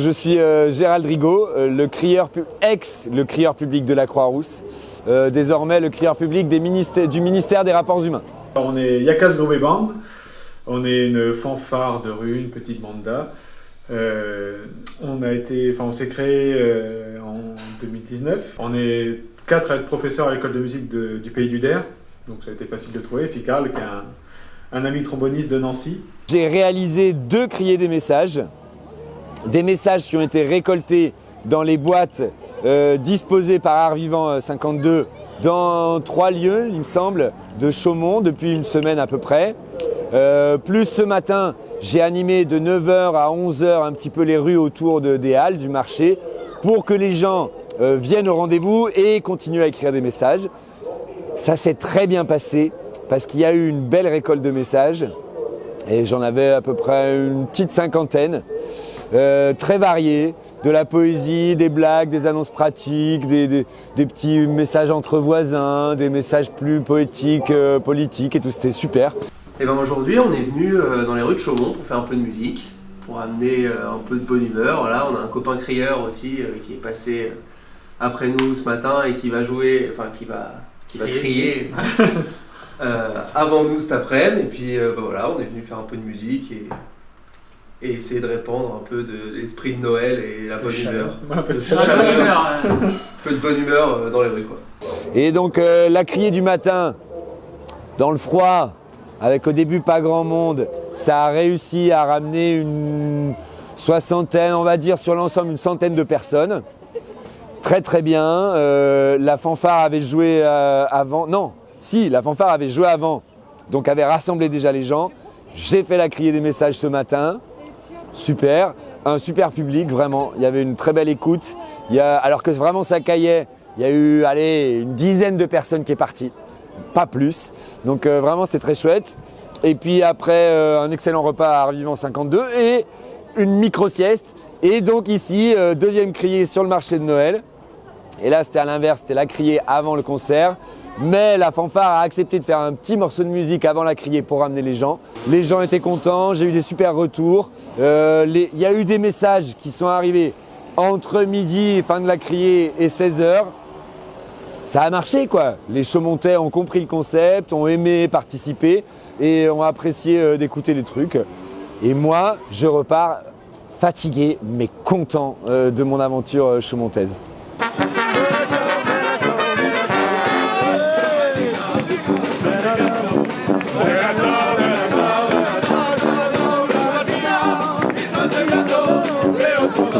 je suis Gérald Rigaud, le crieur public de la Croix-Rousse, désormais le crieur public du ministère des Rapports Humains. On est Yakas Grobe Band, on est une fanfare de rue, une petite banda. On s'est créé en 2019. On est 4 à être professeurs à l'école de musique du Pays du Der, donc ça a été facile de trouver. Et puis Karl, qui est un ami tromboniste de Nancy. J'ai réalisé 2 criers des messages qui ont été récoltés dans les boîtes disposées par Art Vivant 52 dans 3 lieux, il me semble, de Chaumont depuis une semaine à peu près. Plus ce matin, j'ai animé de 9h à 11h un petit peu les rues autour des halles, du marché, pour que les gens viennent au rendez-vous et continuent à écrire des messages. Ça s'est très bien passé parce qu'il y a eu une belle récolte de messages et j'en avais à peu près une petite 50aine, très variés, de la poésie, des blagues, des annonces pratiques, des petits messages entre voisins, des messages plus poétiques, politiques et tout, c'était super. Et ben aujourd'hui on est venu dans les rues de Chaumont pour faire un peu de musique, pour amener un peu de bonne humeur. Voilà, on a un copain crieur aussi qui est passé après nous ce matin et qui va jouer, enfin qui va crier avant nous cet après-midi. Et puis voilà, on est venu faire un peu de musique et essayer de répandre un peu de l'esprit de Noël et la bonne humeur. Un peu de bonne humeur dans les rues quoi. Et donc la criée du matin, dans le froid, avec au début pas grand monde, ça a réussi à ramener une 60aine, on va dire sur l'ensemble une 100aine de personnes. Très très bien. La fanfare avait joué avant. Non, si, la fanfare avait joué avant, donc avait rassemblé déjà les gens. J'ai fait la criée des messages ce matin. Super. Un super public, vraiment. Il y avait une très belle écoute. Alors que vraiment ça caillait, il y a eu une dizaine de personnes qui est partie. Pas plus. Donc vraiment c'était très chouette. Et puis après un excellent repas à Art Vivant 52 et une micro-sieste. Et donc ici, deuxième criée sur le marché de Noël. Et là c'était à l'inverse, c'était la criée avant le concert. Mais la fanfare a accepté de faire un petit morceau de musique avant la criée pour ramener les gens. Les gens étaient contents, j'ai eu des super retours. Il y a eu des messages qui sont arrivés entre midi, fin de la criée, et 16h. Ça a marché quoi. Les Chaumontais ont compris le concept, ont aimé participer et ont apprécié d'écouter les trucs. Et moi, je repars fatigué mais content de mon aventure chaumontaise. Leopoldo